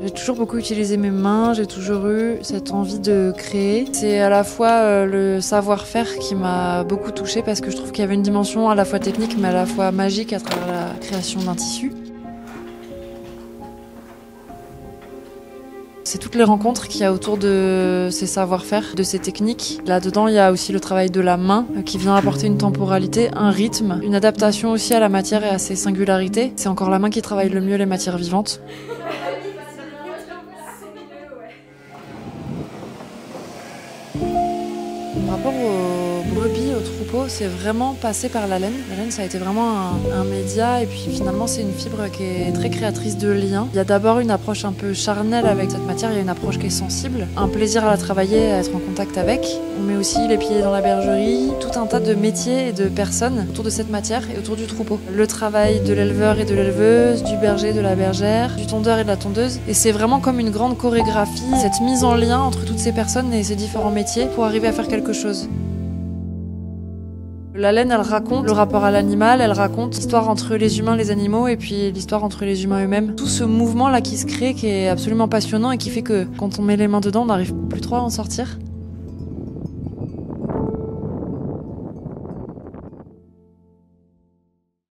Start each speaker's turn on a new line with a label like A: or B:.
A: J'ai toujours beaucoup utilisé mes mains, j'ai toujours eu cette envie de créer. C'est à la fois le savoir-faire qui m'a beaucoup touchée parce que je trouve qu'il y avait une dimension à la fois technique mais à la fois magique à travers la création d'un tissu. C'est toutes les rencontres qu'il y a autour de ces savoir-faire, de ces techniques. Là-dedans, il y a aussi le travail de la main qui vient apporter une temporalité, un rythme, une adaptation aussi à la matière et à ses singularités. C'est encore la main qui travaille le mieux les matières vivantes. Par rapport aux brebis, aux troupeaux, c'est vraiment passé par la laine. La laine, ça a été vraiment un média et puis finalement, c'est une fibre qui est très créatrice de liens. Il y a d'abord une approche un peu charnelle avec cette matière, il y a une approche qui est sensible, un plaisir à la travailler, à être en contact avec. On met aussi les pieds dans la bergerie, tout un tas de métiers et de personnes autour de cette matière et autour du troupeau. Le travail de l'éleveur et de l'éleveuse, du berger, de la bergère, du tondeur et de la tondeuse. Et c'est vraiment comme une grande chorégraphie, cette mise en lien entre toutes ces personnes et ces différents métiers pour arriver à faire quelque chose. La laine, elle raconte le rapport à l'animal, elle raconte l'histoire entre les humains et les animaux et puis l'histoire entre les humains eux-mêmes. Tout ce mouvement-là qui se crée, qui est absolument passionnant et qui fait que quand on met les mains dedans, on n'arrive plus trop à en sortir.